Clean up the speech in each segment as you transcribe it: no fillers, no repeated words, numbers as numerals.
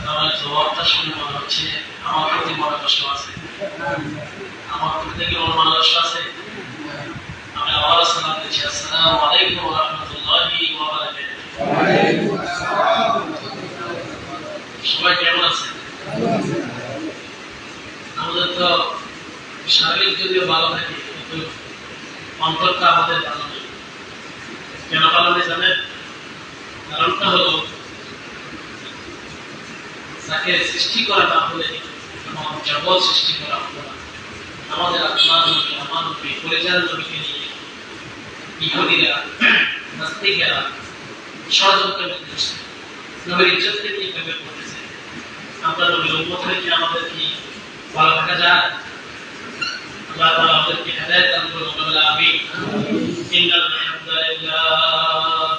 আমার জবাবটা শুনে মনে হচ্ছে আমার প্রতি মনে কষ্ট আছে। আমার প্রতি কি মনে কষ্ট আছে? আমি আবার সালাম দিচ্ছি, আসসালামু আলাইকুম ওয়া রাহমাতুল্লাহি ওয়া বারাকাতুহু। ওয়া আলাইকুম আসসালাম। সবাই কেমন আছেন? আমাদের তো শারীরিক যদিও ভালো থাকে, কিন্তু অন্তরটা আমাদের ভালো নেই। কেন ভালো নেই জানেন? কারণটা হলো যাকে সৃষ্টি করা না হলে এবং জগৎ সৃষ্টি করা হলো না, আমাদের আত্মার নবী, আমার নবী, পরিচালন নবীকে নিয়ে ইহুদিরা, নাস্তিকেরা ষড়যন্ত্র করতেছে, নবীর ইজ্জতকে নিয়ে ভেবে পড়তেছে। আমরা নবীর উম্মত হয়ে কি আমাদের কি ভালো থাকা যায়? আল্লাহ তাআলা আমাদেরকে হেদায়েত দান করুন, বলে আমিন। ইন্নাল হামদুলিল্লাহ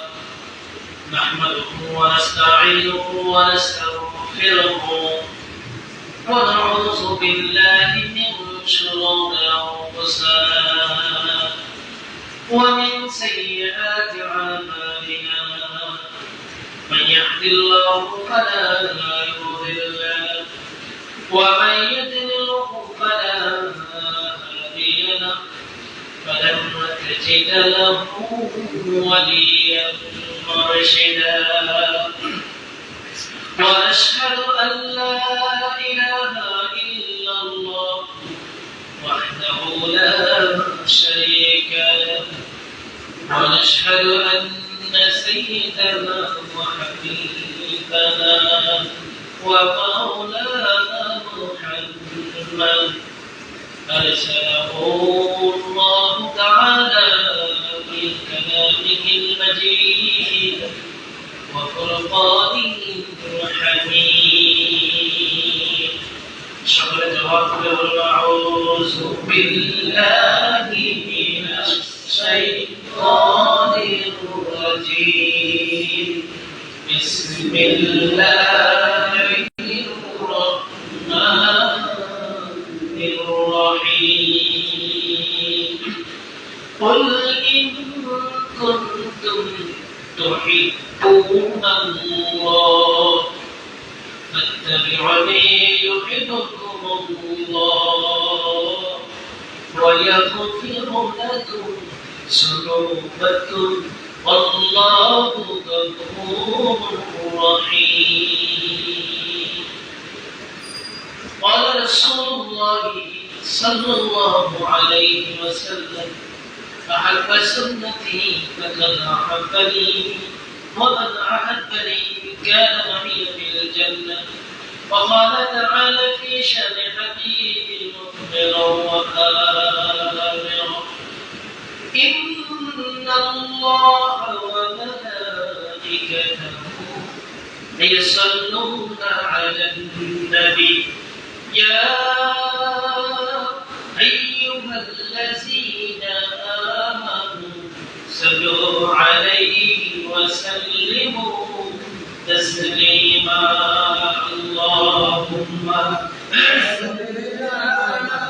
নাহমাদুহু ওয়া নাস্তাঈনুহু ওয়া নাস্তাগফিরুহু ওয়া নাউযু বিল্লাহি মিন শুরুরি আনফুসিনা ওয়া মিন সাইয়্যাতি আমালিনা মান ইয়াহদিল্লাহু ফালা মুদিল্লা লাহু ওয়া মান يضلله فلا هادي له فلن تجد له وليا مرشدا وأشهد أن لا إله إلا الله وحده لا شريك له ونشهد أن سيدنا وحبيبنا ومولانا محمد أرسله الله تعالى بكلامه المجيد وفرقانه الحميد. شكر جواب أعوذ بالله من الشيطان الرجيم. بسم الله قل إن كنتم تحبون الله فاتبعوني يحببكم الله ويغفر لكم ذنوبكم والله غفور رحيم. قال رسول الله صلى الله عليه وسلم أحب سنتي فقد أحبني ومن أحبني كان معي في الجنة. وقال تعالى في شأن حبيبي مخبرا وآمرا إن الله وملائكته يصلون على النبي يا أيها الذين آمنوا صلوا عليه وسلموا تسليما. اللهم صل على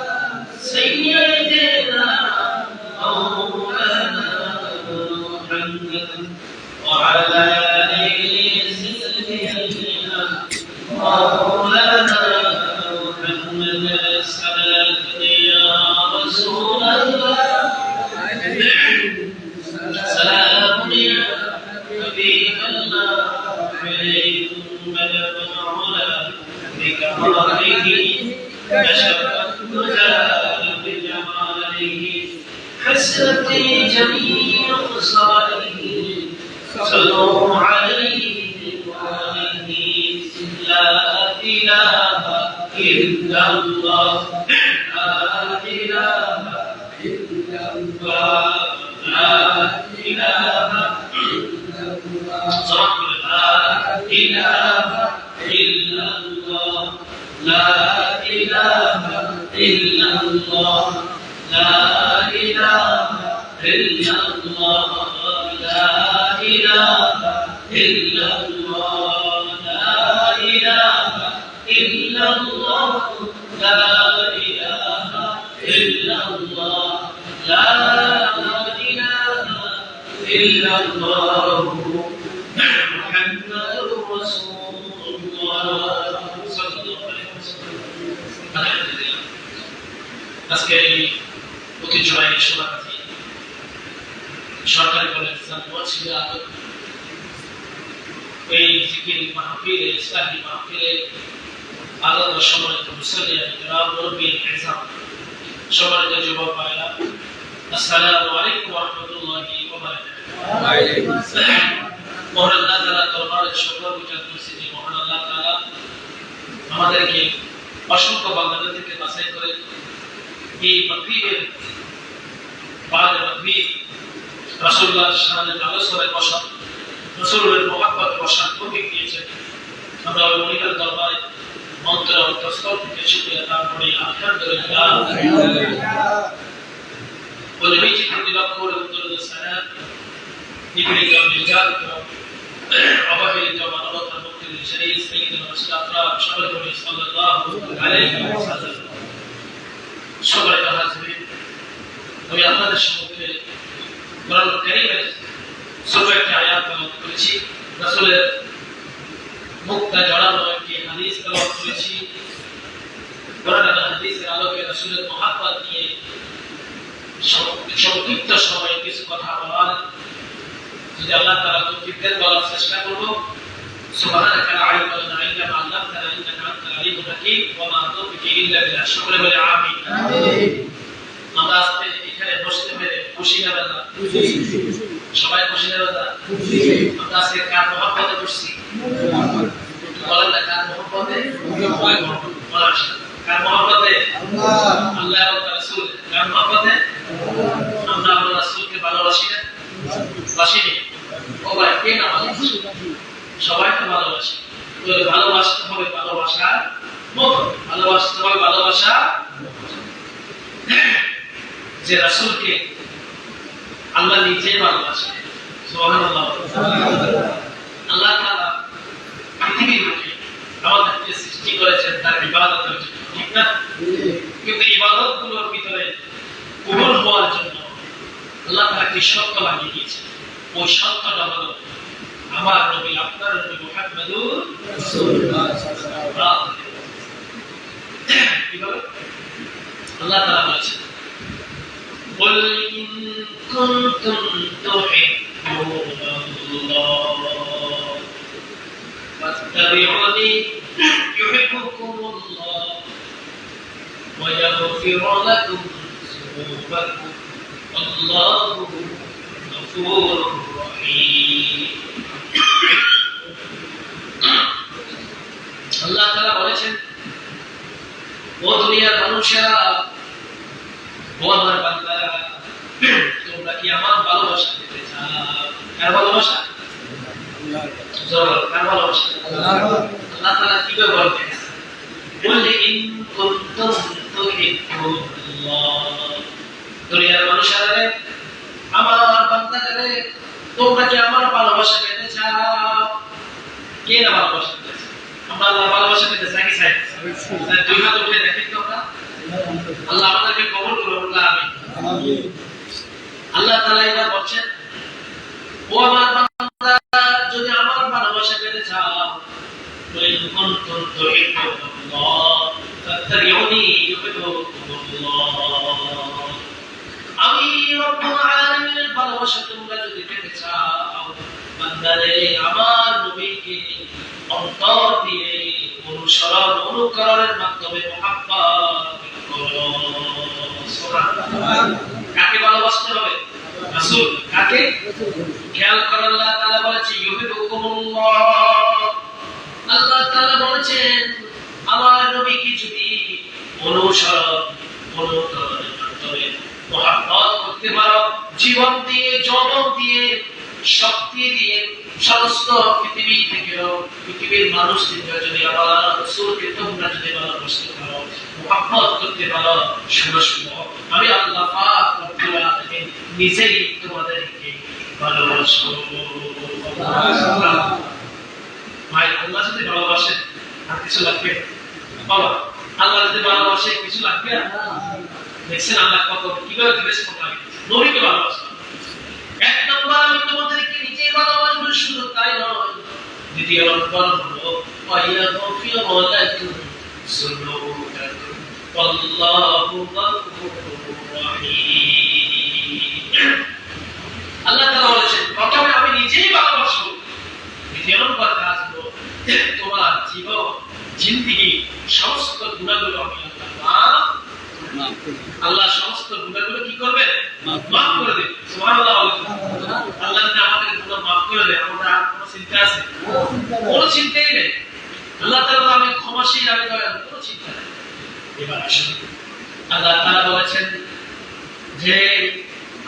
سيدنا مولانا محمد وعلى آله سيدنا مولانا محمد. الصلاة يا رسول الله، سلام يا حبيب الله، عليكم بلغ العلا بكماله كشف الدجى بجماله حسنت جميع خصاله صلوا عليه وآله. لا إله إلا الله، لا إله إلا الله، لا إله إلا الله، لا إله إلا الله، لا إله إلا الله، لا إله إلا الله، لا إله إلا الله، لا إله إلا الله، لا إله إلا الله، لا إله إلا الله محمد رسول الله. আজকে এই ঐতিহ্যবাহী সোনাগাজী সরকারি কলেজ মসজিদে এই জিকির মাহফিলে ইসলামী মাহফিলে আলাদা সম্মানিত মুসল্লিয়ান কিরাম মুরব্বিয়ান ইহসান সম্মানিত যুবক ভাইরা আসসালামু আলাইকুম ওয়া রাহমাতুল্লাহি ওয়া বারাকাতুহু। ওয়া আলাইকুম আসসালাম। মহান আল্লাহ তাআলা দরবারে শুকর বিচার করছি যে মহান আল্লাহ তাআলা আমাদেরকে অসংখ্য বান্দাদের থেকে বাছাই করে এই মাগরিবের বাদ মাগরিব রাসূলুল্লাহর সামনে আলোচনায় বসা রাসূলের মহব্বত বসার তৌফিক দিয়েছেন। আমরা ওই মনিবের দরবারে অন্তর অন্তঃস্থল থেকে শুকরিয়া আদায় করি। আলহামদুলিল্লাহ। ওই নবীজি প্রতিবাদ করে উত্তর সালাত নিগৃহীত নির্যাতিত অবহেলিত মানবতার মুক্তির শরীর সাইয়্যিদুল রাসূল আকরাম সাল্লাল্লাহু আলাইহি ওয়াসাল্লাম। সম্মানিত হাজিরিন, আমি আপনাদের সম্মুখে কোরআন কারীমের ছোট একটা আয়াত তেলাওয়াত করেছি, রাসূলের মুক্তা জড়ানো একটি হাদিস তেলাওয়াত করেছি। কোরআন এবং হাদিসের আলোকে রাসূলের মহব্বত নিয়ে সংক্ষিপ্ত সময়ে কিছু কথা বলার যদি আল্লাহ তাআলা তৌফিক দেন বলার চেষ্টা করব। সুবহানাকা লা ইলমা লানা ইল্লা মা 'আল্লামতানা ইন্নাকা আনতাল আলিমুল হাকীম ওয়া মা তাওফীকি ইল্লা বিল্লাহ। সকলে বলে আমিন। আমিন। আমরা আজকে এখানে বসতে পেরে খুশি না বেজা? খুশি। সবাই খুশি না বেজা? খুশি। আমরা আজকে কার মহব্বতে বসছি? বলেন না, কার মহব্বতে? বলার কার মহব্বতে? আল্লাহ। আল্লাহ এবং তার রাসূল। কার মহব্বতে? আমরা আল্লাহ রাসূলকে ভালোবাসি না? বাসিনি? ও ভাই, কে না ভালোবাসি? সবাই তো ভালোবাসি। তো ভালোবাসতে হবে ভালোবাসার মতো, ভালোবাসতে হবে ভালোবাসা যে রাসূলকে আল্লাহ নিজে ভালোবাসে। সুবহানাল্লাহ। আল্লাহ তাআলা পৃথিবীর বুকে আমাদেরকে সৃষ্টি করেছেন তার ইবাদতের জন্য, ঠিক না? কিন্তু ইবাদতগুলোর ভিতরে কবুল হওয়ার জন্য আল্লাহ তাআলা একটি শর্ত লাগিয়ে দিয়েছেন। ওই শর্তটা হলো আমার নবী, আপনার নবী মুহাম্মদুর রাসূলুল্লাহ সাল্লাল্লাহু আলাইহি ওয়াসাল্লাম। কিভাবে? আল্লাহ তাআলা বলেছেন, قل إن كنتم تحبون الله فاتبعوني يحبكم الله ويغفر لكم ذنوبكم والله غفور رحيم। আল্লাহ তাআলা বলেছেন, ও দুনিয়ার মানুষেরা, ও আমার বান্দারা, তোমরা কি আমার ভালোবাসা পেতে চাও? কার ভালোবাসা? আল্লাহ। কার ভালোবাসা? আল্লাহ। আল্লাহ তাআলা কিভাবে বলছেন? বলে ইন কুনতুম তুহিব্বুনাল্লাহ, দুনিয়ার মানুষেরা, আমার বান্দারা, তোমরা কি আমার ভালোবাসা পেতে চাও? কে না ভালোবাসা পেতে চায়? আমরা আল্লাহ ভালোবাসা পেতে চাই কি চাই? দুই হাত উঠে দেখেন তো আমরা। আল্লাহ আমাদেরকে কবুল করুন। আমিন। আল্লাহ তাআলা এবার বলছেন, ও আমার বান্দা, যদি আমার ভালোবাসা পেতে চাও, তাহলে কুনতুম তুহিব্বুনাল্লাহ ফাত্তাবিউনি ইউহিব্বুকুমুল্লাহ। আমি রব্বুল আলামিনের ভালোবাসা তোমরা যদি পেতে চাও, বান্দারে আমার নবীকে অন্তর দিয়ে অনুসরণ অনুকরণের মাধ্যমে মুহাব্বত করো। সুবহানাল্লাহ। কাকে ভালোবাসতে হবে? রাসূল। কাকে? খেয়াল করুন, আল্লাহ তাআলা বলেছে ইউহিব্বুকুমুল্লাহ। আল্লাহ তাআলা বলেছেন আমার নবীকে যদি অনুসরণ অনুকরণের মাধ্যমে মুহাব্বত করতে পারো, জীবন দিয়ে, যৌবন দিয়ে, শক্তি দিয়ে, সমস্ত পৃথিবীর মানুষ থেকে যদি আমার রাসূলকে তোমরা যদি ভালোবাসতে পারো, মুহাব্বত করতে পারো, শুনো শুনো, আমি আল্লাহ পাক রব্বুল আলামিন নিজেই তোমাদেরকে ভালোবাসবো। সুবহানাল্লাহ। ভাই, আল্লাহ যদি ভালোবাসে আর কিছু লাগবে? বাবা, আল্লাহ যদি ভালোবাসে কিছু লাগবে? দেখছেন আল্লাহ কত কিভাবে রেসপন্স করে নবীকে ভালোবাসা। এক নম্বর, আমি তোমাদেরকে নিজেই ভালোবাসবো, শুধু তাই নয়, দ্বিতীয় নম্বর হলো ওয়াইয়াগফিরু লাকুম যুনুবাকুম আল্লাহু গফুরুর রহিম। আল্লাহ তাআলা বলেছেন প্রথমে আমি নিজেই ভালোবাসবো, দ্বিতীয় নম্বর কাজ হলো তোমার জীবন জিন্দেগি সমস্ত গুনাহগুলো আমি আল্লাহ সমস্ত গুনাহগুলো কি করবে? মাফ করে দেবে। সুবহানাল্লাহ। আল্লাহ যদি আমাদের গুনাহ মাফ করে দেয় আমাদের আর কোনো চিন্তা আছে? কোনো চিন্তাই নেই। আল্লাহ তাআলা আমি ক্ষমাশীল, আমি কোনো চিন্তা নেই। এবার আসুন আল্লাহ তাআলা বলেছেন যে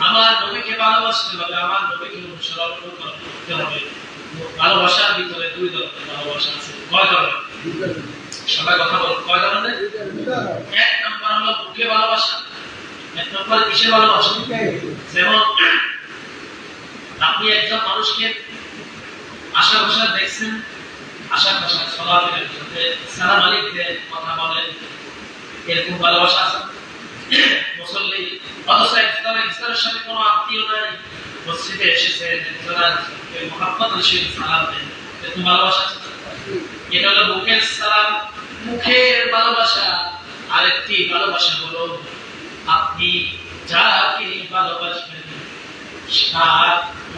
আমার নবীকে ভালোবাসতে হবে, আমার নবীকে অনুসরণ করতে হবে। ভালোবাসার ভিতরে দুই ধরনের ভালোবাসা আছে। কয় ধরনের? সবাই কথা বল। কয় ধরনের? এক নম্বর হলো মুখে ভালোবাসা। এক নম্বর কিসের ভালোবাসা? যেমন আপনি একজন মানুষকে আশা ভাষা দেখছেন, আশা ভাষা চলাফেরার সাথে সালাম আলাইকুম কথা বলেন, এরকম ভালোবাসা আছে। মুসল্লি অথচ ইসলামের সাথে কোনো আত্মীয় নাই, মসজিদে এসেছে মুহাব্বতের সাথে সালাম দেন, এরকম ভালোবাসা আছে। এটা হলো মুখের সালাম, মুখের ভালোবাসা। আরেকটি ভালোবাসা হলো আপনি যাকে ভালোবাসবেন আর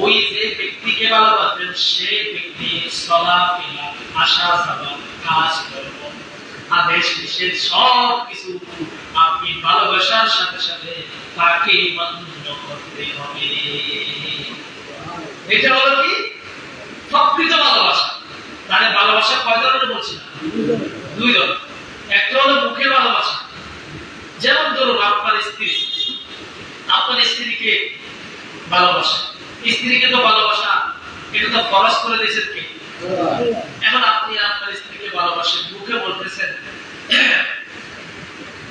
ওই যে ব্যক্তিকে ভালোবাসবেন সে ব্যক্তি চলাফেরা, আসা যাওয়া, কাজ কর্ম, আদেশ নিষেধ সব কিছু আপনি ভালোবাসার সাথে সাথে তাকে মান্য করতে হবে। এটা হলো কি? প্রকৃত ভালোবাসা। তাহলে ভালোবাসা কয় ধরনের বলছি? দুই ধরনের। একটা হলো মুখের ভালোবাসা, যেমন ধরুন আপনার স্ত্রীকে ভালোবাসা, স্ত্রীকে তো ভালোবাসা এটা তো ফরজ করে দিয়েছেন কে? এখন আপনি আপনার স্ত্রীকে ভালোবাসেন, মুখে বলতেছেন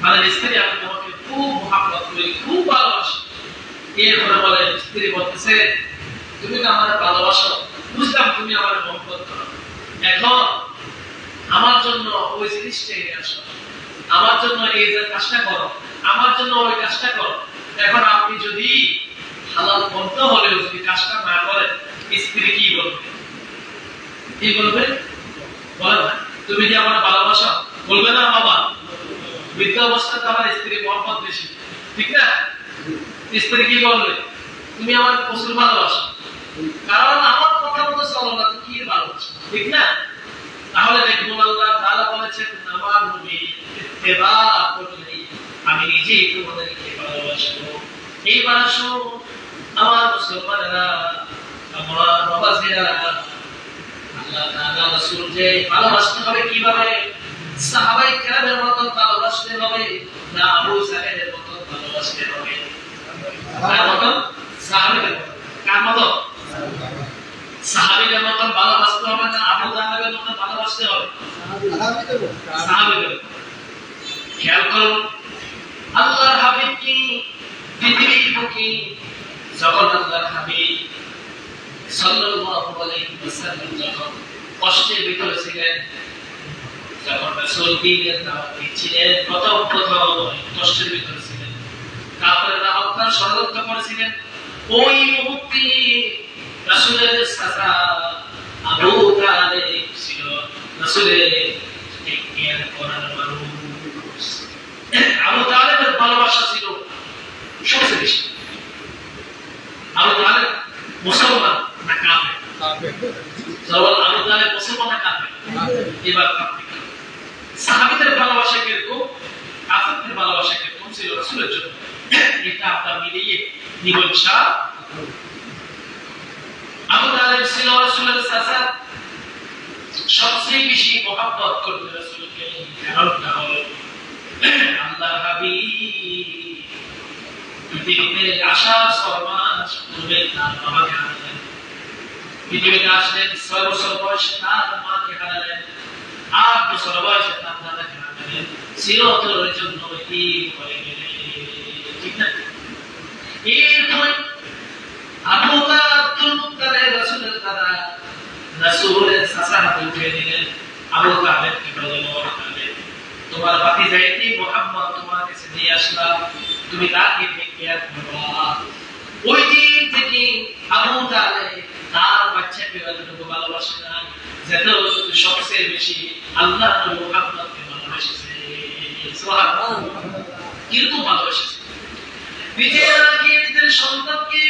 মানে স্ত্রী আমি তোমাকে খুব মহব্বত করি, খুব ভালোবাসি। এরপরে বলে স্ত্রী বলতেছে তুমি তো আমার ভালোবাসো, বুঝলাম তুমি আমার মহব্বত করো, এখন আমার জন্য ওই জিনিসটা নিয়ে আসো, আমার জন্য এই যে কাজটা করো, আমার জন্য ওই কাজটা করো। এখন আপনি যদি হালাল করতে হলেও যদি কাজটা না করেন, স্ত্রী কি বলবে? কি বলবে? বলে না তুমি কি আমার ভালোবাসো? বলবে না বাবা? বৃদ্ধ অবস্থাতে আমার স্ত্রী মহব্বত বেশি, ঠিক না? স্ত্রী কি বলবে? তুমি আমার প্রচুর ভালোবাসো, কারণ আমার কথা মতো চলো না, তুমি কি ভালোবাসো, ঠিক না? তাহলে দেখুন আল্লাহ তাআলা বলেছেন আমার নবী ইত্তেবা করলে আমি নিজেই তোমাদেরকে ভালোবাসবো। এইবার আসুন আমার মুসলমানেরা, আমার বাবাজিরা, আল্লাহ তাআলা রাসূল যে ভালোবাসতে হবে কিভাবে? সাহাবায়ে কেরামের মত ভালোবাসতে হবে না আবু জাহেলের মত ভালোবাসতে হবে? কার মত? সাহাবীদের মত। কার মত? সাহাবীদের মত ভালোবাসতে হবে না আবু জাহেলের মত ভালোবাসতে হবে? সাহাবীদের। খেয়াল করুন আল্লাহর হাবিব কি পৃথিবীর বুকে যখন আল্লাহর হাবিব সাল্লাল্লাহু আলাইহি ওয়াসাল্লাম যখন কষ্টের ভিতরে ছিলেন, যখন রাসূল দ্বীনের দাওয়াত দিচ্ছিলেন, প্রথম কষ্টের ভিতরে ছিলেন, কাফেররা হত্যার ষড়যন্ত্র করেছিলেন, ওই মুহূর্তে রাসূলের চাচা আবু তালেব ছিল রাসূলের টেকের করার মানুষ। আবু তালেবের ভালোবাসা ছিল সবচেয়ে বেশি। আবু তালেব মুসলমান না কাফের? আবু তালেব মুসলমান না কাফের? এবার সাহাবীদের ভালোবাসা কিরকম, কাফেরদের ভালোবাসা কিরকম ছিল রাসূলের জন্য, এটা আপনারা মিলিয়ে নিবেন ইনশাআল্লাহ। আবু তালেব ছিল রাসূলের চাচা, সবচেয়ে বেশি মহব্বত করতেন রাসূলকে। কারণটা হলো আল্লাহর হাবিব পৃথিবীতে আসার 6 মাস পূর্বে তার বাবাকে হারালেন, পৃথিবীতে আসলেন 6 বছর বয়সে তার মাকে হারালেন, 8 বছর বয়সে তার দাদাকে হারালেন, চিরতরের জন্য এতিম হয়ে গেলেন, ঠিক না? এরপরে আবু আব্দুল মুত্তালিব রাসূলের দাদা, রাসূলের চাচা হাতে উঠে দিলেন। আবু তালেবকে বললেন ও তালেব, তোমার ভাতিজা এতিম মুহাম্মদ তোমার কাছে নিয়ে আসলাম, তুমি তাকে কেয়ার করবা। ওই দিন থেকে আবু তালেব তার বাচ্চাকে যতটুকু ভালোবাসে না, যত সবচেয়ে বেশি আল্লাহর মুহাম্মদকে ভালোবাসে। সুবহানাল্লাহ। কিন্তু ভালোবেসেছে নিজের নিজের সন্তানকে,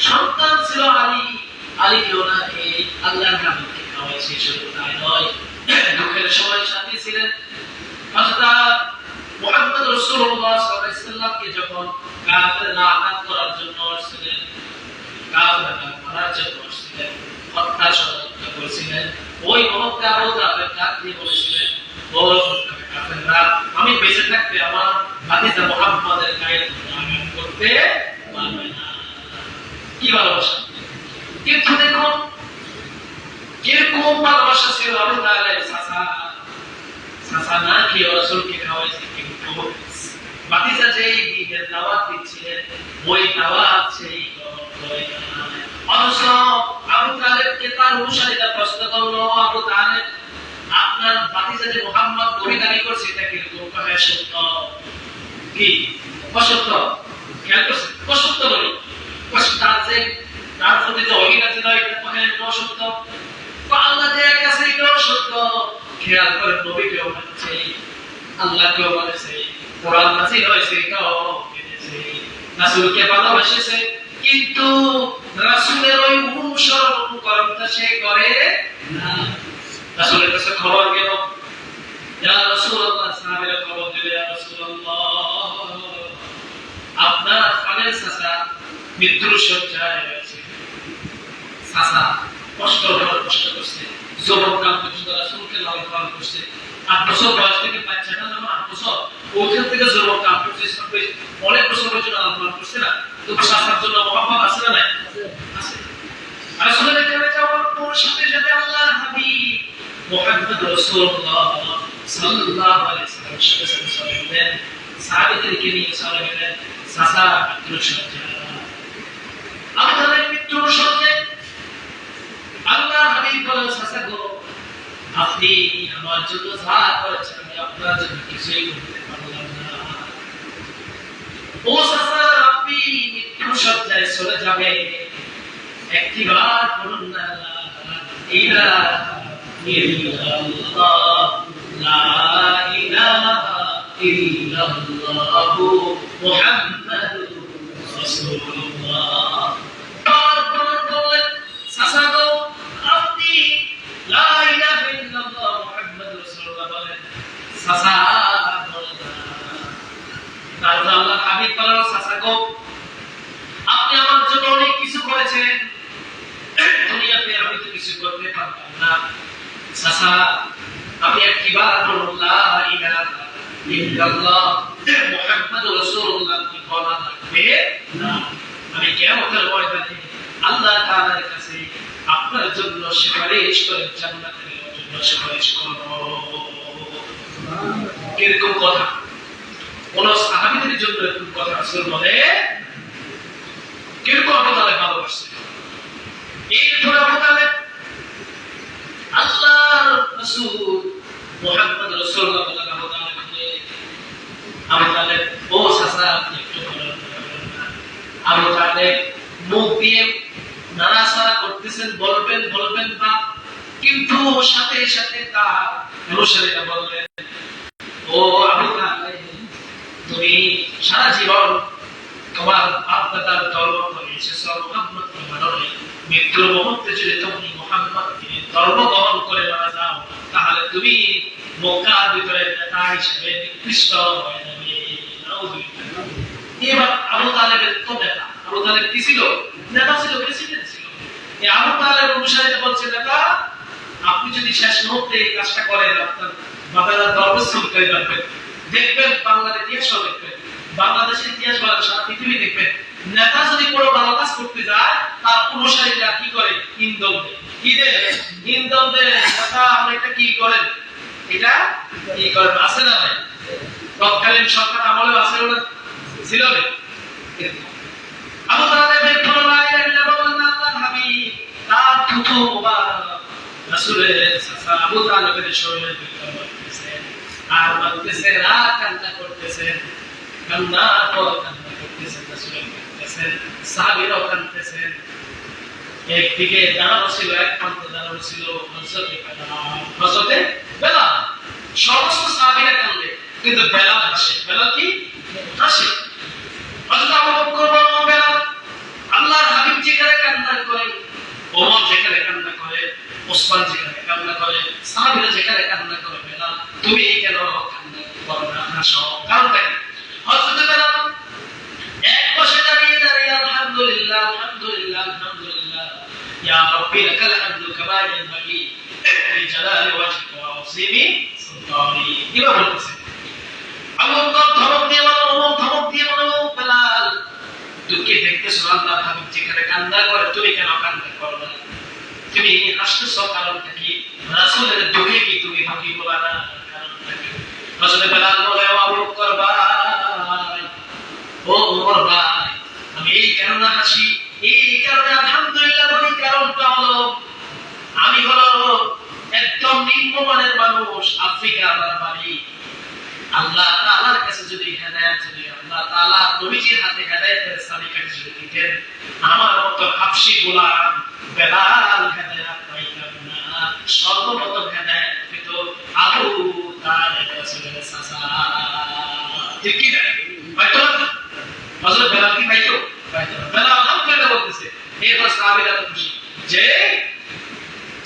সন্তান ছিল আলী, আলীকে ওনাকে আল্লাহর হাবিবকে খাওয়াইছে, শুধু তাই নয়, দুঃখের সময় সাথী ছিলেন। হযরত মুহাম্মদ রাসূলুল্লাহ সাল্লাল্লাহু আলাইহি ওয়াসাল্লামকে যখন কাফেররা আঘাত করার জন্য আসছিলেন, কাফেররা মারার জন্য আসছিলেন, হত্যা ষড়যন্ত্র করেছিলেন, ওই মুহূর্তে আবু তালেব ডাক দিয়ে বলেছিলেন, ও কাফেররা, আমি বেঁচে থাকতে আমার ভাতিজা মুহাম্মদের গায়ে আঘাত করতে পারবে না। কি ভালোবাসা! কিন্তু দেখুন কিরকম ভালোবাসা ছিল আবু তালেব। চাচা না খেয়ে রাসূলকে খাওয়াইছে, কিন্তু ভাতিজা যেই ঈদের দাওয়াত দিচ্ছিলেন, ওই দাওয়াত সেই গ্রহণ করে না। অথচ আবু তালেবকে তার অনুসারীরা প্রশ্ন করলো, আবু তালেব, আপনার ভাতিজা যে মুহাম্মদ বহিদারি করছে, এটা কিরকম? হ্যাঁ সত্য। কি অসত্য? খেয়াল করছেন? অসত্য বলি, তার প্রতি যে ওহী নাযিল হয়, এটা অসত্য। আল্লাহ যে এক আছে, এটাও সত্য। খেয়াল করে, নবীকেও মানছে, আল্লাহকেও মানছে, কোরআন নাযিল হয়েছে, এটাও মেনেছে, রাসূলকে ভালোবাসেছে, কিন্তু রাসূলের ওই অনুসরণ অনুকরণটা সে করে না। রাসূলের কাছে খবর গেল, ইয়া রাসূলুল্লাহ, সাহাবীরা খবর দিলেন, ইয়া রাসূলুল্লাহ, আপনার ফানের চাচা মৃত্যুর শয্যায় রয়েছে। চাচা কষ্ট করছে, যৌবনকাল পর্যন্ত রাসূলকে লালন পালন করছে। 8 বছর বয়স থেকে বাচ্চাটা যখন 8 বছর, ওইখান থেকে যৌবনকাল পর্যন্ত অনেক বছর পর্যন্ত লালন পালন করছে না, তো চাচার জন্য মহব্বত আছে না নাই? আছে। রাসূলের কাছে যাওয়ার পর সাথে সাথে আল্লাহর হাবিব মুহাম্মদ রাসূলুল্লাহ সাল্লাল্লাহু আলাইহি ওয়াসাল্লাম সাথে গেলেন, সাহাবীদেরকে নিয়ে চলে গেলেন চাচা মৃত্যুর শয্যায়। আপনাদের মৃত্যুর শয্যায় আল্লাহর হাবিব বলেন, চাচা গো, আপনি আমার জন্য যা করেছেন, আমি আপনার জন্য কিছুই করতে পারলাম না। ও চাচা, আপনি মৃত্যুর শয্যায় চলে যাবেন, একটিবার বলুন না, ইলাহা ইল্লাল্লাহ, লা ইলাহা ইল্লাল্লাহ, মুহাম্মাদুর রাসূলুল্লাহ। চাচা গো, আপনি লা ইলাহা ইল্লাল্লাহ মুহাম্মাদুর রাসূলুল্লাহ বলেন, চাচা বলেন না। তারপর আল্লাহর হাবিব বলেন, চাচা গো, আপনি আমার জন্য অনেক কিছু করেছেন, দুনিয়াতে আমি তো কিছু করতে পারলাম না। চাচা, আপনি একবার বলুন, লা ইলাহা ইল্লাল্লাহ মুহাম্মাদুর রাসূলুল্লাহ বলা লাগবে না। আমি কিয়ামতের ময়দানে আল্লাহ তাআলার কাছে আপনার জন্য সুপারিশ করে জান্নাতের জন্য সুপারিশ করব। কিরকম কথা! কোন সাহাবীদের জন্য এরকম কথা রাসূল বলে, কিরকম আবু তালেব ভালোবাসে। এরপর আবু তালেব আল্লাহর রাসূল মুহাম্মদ রাসূলুল্লাহ আবু তালেবকে, আবু তালেব, ও চাচা, আপনি একটু বলেন। আবু তালেব মুখ দিয়ে নাড়াচাড়া করতেছেন, বলবেন বলবেন না, কিন্তু সাথে সাথে তার অনুসারীরা বললেন, ও আবু তালেব, তুমি সারা জীবন তোমার বাপ-দাদার ধর্ম করে এসেছ, মুহাম্মদকে মানো নাই, মৃত্যুর মুহূর্তে যদি তুমি মুহাম্মদকে ধর্ম গ্রহণ করে মারা যাও, তাহলে তুমি মক্কার ভিতরে নেতা হিসেবে নিকৃষ্ট হয়ে যাবে। নাউযুবিল্লাহ। এবার আবু তালেবের তো নেতা, আবু তালেব কি ছিল? নেতা ছিল, প্রেসিডেন্ট ছিল। এই আবু তালেবের অনুসারীরা বলছে, নেতা, আপনি যদি শেষ মুহূর্তে এই কাজটা করেন, আপনার বাবা-দাদার ধর্ম স্থির করে রাখবেন, দেখবেন বাংলাদেশের ইতিহাস দেখবেন, বাংলাদেশের ইতিহাস বলেন, সারা পৃথিবী দেখবেন, নেতা যদি কোনো ভালো কাজ করতে যায়, তার অনুসারীরা কি করে? ইন্ধন দেয়। কি দেয়? ইন্ধন দেয়। নেতা আমরা এটা কি করেন? এটা কি করেন? আছে না নাই? তৎকালীন সরকার আমলেও আছে না? ছিল না? আবু তালেবের কোনো লা ইলাহা ইল্লাল্লাহ বলেন, আল্লাহর হাবিব তার থুথু মুবারক রাসূলের চাচা আবু তালেবের শরীরে করতেছেন, আর বলতেছেন, আর কান্না করতেছেন, কান্নার পর কান্না করতেছেন, রাসূলের করতেছেন, সাহাবীরাও কাঁদতেছেন। একদিকে দাঁড়ানো ছিল, এক প্রান্তে দাঁড়ানো ছিল হযরতে বেলাল। সমস্ত সাহাবীরা কাঁদলেন, কিন্তু বেলাল হাসে। বেলাল কি হাসে? হযরত আবু বকর বলেন বেলাল, আল্লাহর হাবিব যেখানে কান্না করে, ওমর যেখানে কান্না করে, ওসমান যেখানে কান্না করে, সাহাবীরা যেখানে কান্না করে, বেলাল তুমি কেন কান্না করো না? হাসো। কারণটা কি? হযরত বেলাল এক পাশে দাঁড়িয়ে দাঁড়িয়ে আলহামদুলিল্লাহ আলহামদুলিল্লাহ আলহামদুলিল্লাহ ইয়া রাব্বি লাকাল হামদু কামা ইয়ানবাগি লিজালালি ওয়াজহিকা ওয়া আযীমি সুলতানি, এভাবে বলতেছে। আবু বকর ধমক দিয়ে বলল, ওমর ধমক দিয়ে বলল, বেলাল তুমি কি দেখতেছো আল্লাহর হাবিব যেখানে কান্না করে, তুমি কেন কান্না করো না? তুমি হাসতেছো, কারণটা কি? রাসূলের দুঃখে কি তুমি দুঃখী হবা না? কারণটা কি? হযরত বেলাল বলে, ও আবু বকর ভাই, ও ওমর ভাই, আমি এই কারণে হাসি, এই কারণে আলহামদুলিল্লাহ বলি, কারণটা হলো আমি হলো একদম নিম্নমানের মানুষ, আফ্রিকা আমার বাড়ি। আল্লাহ তাআলার কাছে যদি হেদায়েত, যদি আল্লাহ তাআলা নবীজির হাতে হেদায়েতের সালিকা যদি দিতেন, আমার মতো হাবশী গোলাম বেলাল হেদায়েত পাইতাম না। সর্বপ্রথম হেদায়েত পেত আবু তালেব রাসূলের চাচা। ঠিক কি না? হয়তো হযরত বেলাল কি পাইতো? পাইতো। বেলাল আলহামদুলিল্লাহ বলতেছে, এরপর সাহাবীরা তো খুশি যে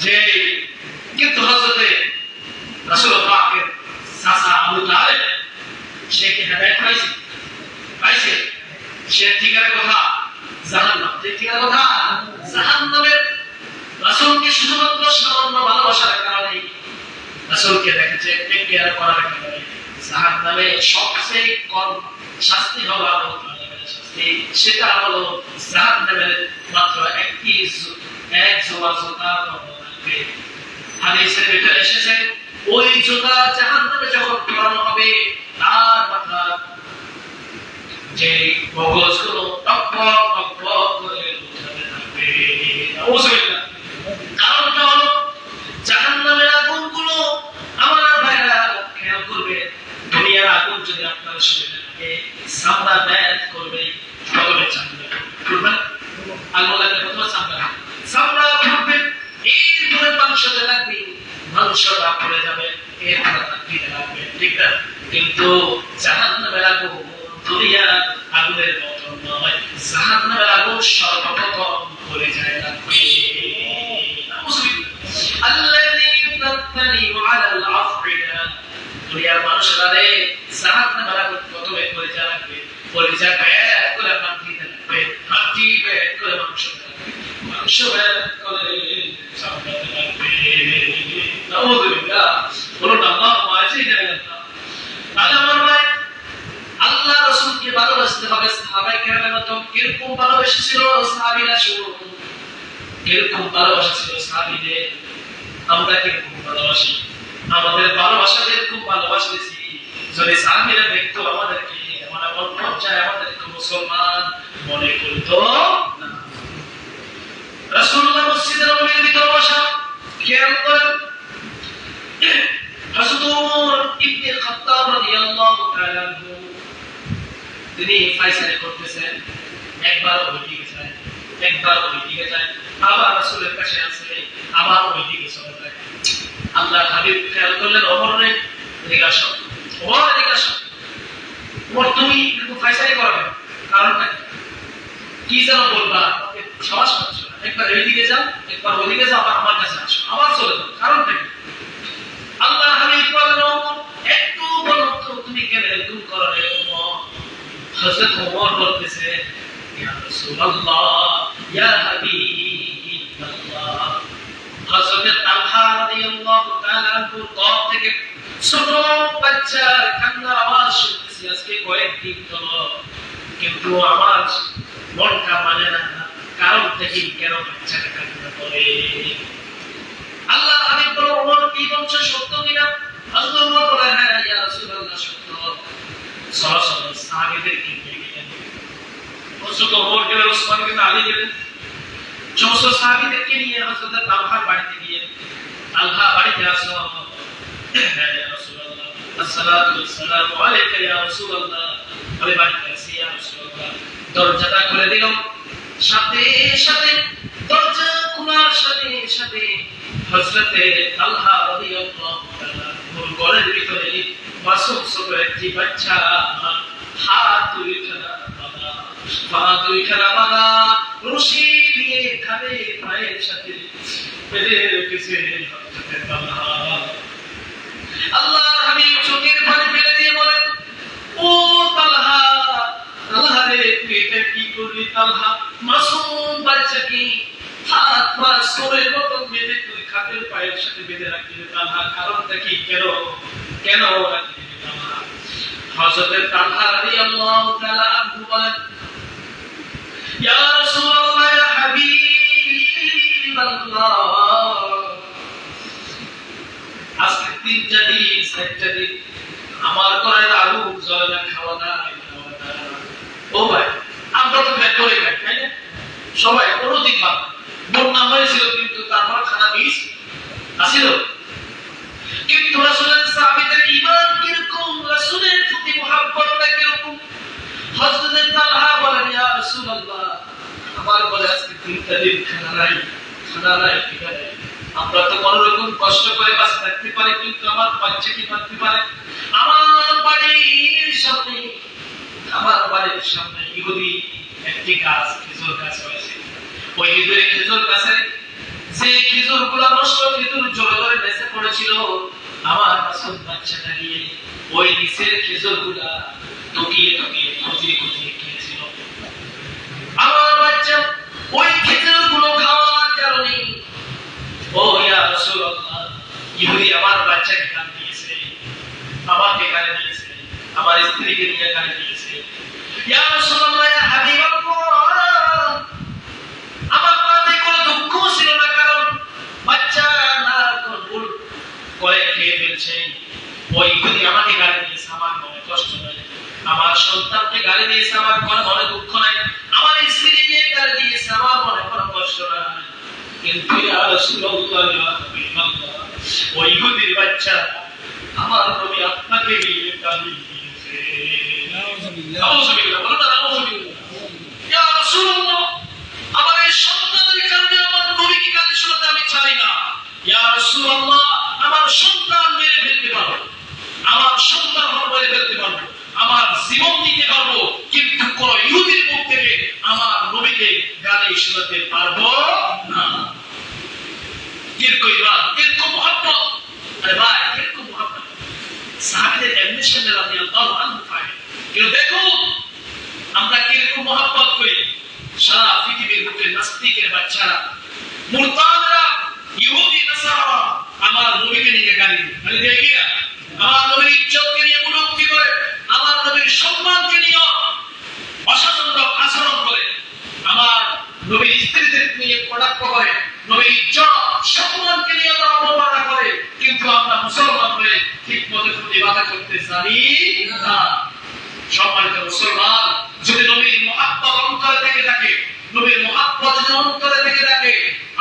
যে কিন্তু হযরত রাসূল পাকের চাচা আবু তালেব সে কি হেদায়েত পাইছে? পাইছে। সে ঠিকানা কথা জাহান্নাম। ঠিকানা কথা জাহান্নামের। রাসূলকে শুধুমাত্র সামান্য ভালোবাসার কারণে, রাসূলকে দেখেছে টেক কেয়ার করার কারণে জাহান্নামে সবচেয়ে কম শাস্তি হলো আবু তালেবের শাস্তি। সেটা হলো জাহান্নামের মাত্র এক জোড়া জুতা লাগবে। হাদিসের ভিতরে এসেছে ওই জুতা জাহান্নামে যখন পরানো হবে, তার মাথা যে মগজগুলো টকবক টকবক করে উঠতে থাকবে। নাউযুবিল্লাহ। কারণটা হলো জাহান্নামের আগুনগুলো, আমার ভাইরা খেয়াল করবে, দুনিয়ার আগুন যদি আপনার শরীরে লাগে, চামড়া ব্যাধ করবে, প্রথমে চামড়া করবে, আগুন লাগলে প্রথমে চামড়া ঘুরবে, এরপরে মাংসতে লাগবে, মাংসটা পড়ে যাবে, এরপরে দিতে লাগবে। ঠিক না? কিন্তু জাহান্নামের আগুন দুনিয়ার আগুনের মতো নয়। জাহান্নামের আগুন সর্বপ্রথম পড়ে যায় লাগবে। আল্লাযী তাত্তালিউ আলাল আফরিদা, দুনিয়ার মানুষেরা জাহান্নামের আগুন প্রথমে পড়ে যায় লাগবে। পড়ে যায় ব্যাগ করে মাটি লাগবে, মাটি ব্যাগ করে মাংস লাগবে, মাংস ব্যাগ করে চামড়াতে লাগবে। নাউযুবিল্লাহ। বলুন আল্লাহু আকবার। তাহলে আমার ভাই, আল্লাহ রাসূলকে ভালোবাসতে হবে। সাহাবায়ে কেরামের মতো কিরকম ভালোবাসা ছিল সাহাবীরা? শুনুন, কিরকম ভালোবাসা ছিল সাহাবীদের। আমরা কিরকম ভালোবাসি? আমাদের ভালোবাসা যেরকম ভালোবাসতেছি, যদি সাহাবীরা দেখতো আমাদেরকে, আমরা মন চায় আমাদেরকে মুসলমান মনে করতো না। রাসূলুল্লাহ মসজিদের নববীর ভিতরে বসা, খেয়াল করেন হযরত ওমর ইবনে খাত্তাব রাদিয়াল্লাহু তাআলা আনহু, তিনি ফয়সালা করতেছেন, একবার ওইদিকে যায়, একবার ওইদিকে যায়, আবার রাসূলের কাছে আসে, আবার ওইদিকে চলে যায়। আল্লাহর হাবিব খেয়াল করলেন, ওমরে এদিকে আসো, ওমর এদিকে আসো। ওমর তুমি একটু ফয়সালা করবে, কারণটা কি যেন বলবা, সাহস পাচ্ছ না, একবার এইদিকে যাও, একবার ওইদিকে যাও, আবার আমার কাছে আসো, আবার চলে যাও, কারণটা কি? আল্লাহর হাবিব বললেন, একটু বলো তো তুমি কেন এরকম করো রে ওমর? হযরত ওমর বলতেছে, ইয়া রাসূলুল্লাহ, ইয়া হাবিবাল্লাহ। হযরত তালহা রাদিয়াল্লাহু তাআলা আনহু কব থেকে ছোট বাচ্চার কান্নার আওয়াজ শুনতেছি আজকে কয়েকদিন ধরে, কিন্তু আমার মনটা মানে না, কারণ থেকে কেন বাচ্চাটা কান্না করে? আল্লাহ হাবিব বলল, ওমর কি বলছো সত্য কিনা? হযরত ওমর বলে, হ্যাঁ ইয়া রাসূলুল্লাহ সত্য। সরাসরি সাহাবীদের কি বললেন? হযরত ওমর গেলেন, ওসমান গেলেন, আলী গেলেন, সমস্ত সাহাবীদেরকে নিয়ে হযরত তালহার বাড়িতে গিয়ে, তালহা বাড়িতে আসো, হ্যাঁ ইয়া রাসূলুল্লাহ, আসসালাতু ওয়াসসালামু আলাইকা ইয়া রাসূলুল্লাহ, আমি বাড়িতে আছি ইয়া রাসূলুল্লাহ। দরজাটা খুলে দিল, সাথে সাথে দরজা খোলার সাথে সাথে হযরত তালহা রাদিয়াল্লাহু তাআলা ঘরের ভিতরে মাসুম ছোট একটি বাচ্চা হাত দুই খানা বাঁধা, পা দুই খানা বাঁধা, রশি দিয়ে খানে পায়ের সাথে বেঁধে রেখেছে হযরত তালহা। আল্লাহর হাবিব চোখের পানি ফেলে দিয়ে বলেন, ও তালহা, তালহা রে তুই এটা কি করলি তালহা? মাসুম বাচ্চাকে হাত পা সোরের মতো বেঁধে তুই খাটের পায়ের সাথে বেঁধে রাখলি তালহা, কারণটা কি? কেন রাখলি তালহা? হযরত তালহা রাদিয়াল্লাহু তাআলা আনহু বলেন, ইয়া রাসূলুল্লাহ, ইয়া হাবিবাল্লাহ, আজকে 3টা দিন 4টা দিন আমার ঘরে আগুন জ্বলে না, খাওয়া নাই। ও ভাই, আমরা তো পেট করে খাই, তাই না? সবাই কোনোদিন ভাব বন্যা হয়েছিল কিন্তু তারপর খানা মিস আসিল। কিন্তু রাসূলের সাহাবীদের ঈমান কিরকম, রাসূলের প্রতি মুহাব্বতটা কিরকম? হযরত তালহা বলেন, ইয়া রাসূলুল্লাহ, আমার ঘরে আজকে 3টা দিন খানা নাই, ঠিক আছে। আমরা তো কোনো রকম কষ্ট করে বাঁচে থাকতে পারি, কিন্তু আমার বাচ্চা কি থাকতে পারে? আমার বাড়ির সামনে ইহুদি একটি গাছ, খেজুর গাছ হয়েছে। ওই ইহুদি খেজুর গাছে যে খেজুরগুলো নষ্ট, খেজুর জোরে জোরে বেঁচে পড়েছিল, আমার মাসুম বাচ্চাটা গিয়ে ওই নিচের খেজুরগুলা টুকিয়ে কুচিয়ে খেয়েছিল। আমার বাচ্চা ওই খেজুরগুলো খাওয়ার কারণে, ও ইয়া রাসূলুল্লাহ, ইহুদি আমার বাচ্চাকে গালি দিয়েছে, আমাকে গালি দিয়েছে, আমার স্ত্রীকে নিয়ে গালি দিয়েছে। ইয়া রাসূলুল্লাহ, ইয়া হাবিবাল্লাহ, আমার মনে কোনো দুঃখ ছিল না, কারণ বাচ্চা না ভুল করে খেয়ে ফেলছে। ওই ইহুদি আমাকে গালি দিয়েছে, আমার মনে কষ্ট নাই। আমার সন্তানকে গালি দিয়েছে, আমার মনে দুঃখ নাই। আমার স্ত্রীকে গালি দিয়েছে, আমার মনে কোনো কষ্ট নাই। কিন্তু ইয়া রাসূলুল্লাহ, ইয়া হাবিবাল্লাহ, ওই ইহুদির বাচ্চা আমার নবী আপনাকে নিয়ে গালি দিয়েছে। নাউযুবিল্লাহ, বলুন না নাউযুবিল্লাহ। ইয়া রাসূলুল্লাহ, আমার এই সন্তানের কারণে আমার নবীকে গালি শোনাতে আমি চাই না। ইয়া রাসূলুল্লাহ, আমার সন্তান মেরে ফেলতে পারো, আমার সন্তান মেরে ফেলতে পারো, আমার জীবন দিতে পারবো, কিন্তু কোন ইহুদির মুখ থেকে আমার নবীকে গালি শোনাতে পারবো না। কিরকম মুহাব্বত! আরে ভাই, কিরকম মুহাব্বত! সাহাবীদের এমনিশন রাদিয়াল্লাহু আনহু পায়। কিন্তু দেখো আমরা কিরকম মুহাব্বত করি। সারা পৃথিবীর বুকে নাস্তিকের বাচ্চারা, মুরতাদরা, ইহুদি নাসারা আমার নবীকে নিয়ে গালি দেয় কিনা? আমার নবীর ইজ্জতকে নিয়ে কটূক্তি করে, আমার নবীর সম্মানকে নিয়ে অসাধারণ আচরণ করে, আমার নবীর স্ত্রীদের নিয়ে কটাক্ষ করে, নবীর ইজ্জত সম্মানকে নিয়ে তারা অবমাননা করে। কিন্তু আমরা মুসলমান হয়ে ঠিক মতো প্রতিবাদ করতে জানি না। সম্মানিত মুসলমান, যদি নবীর মুহাব্বত অন্তরে থেকে থাকে, নবীর মুহাব্বত যদি অন্তরে থেকে থাকে,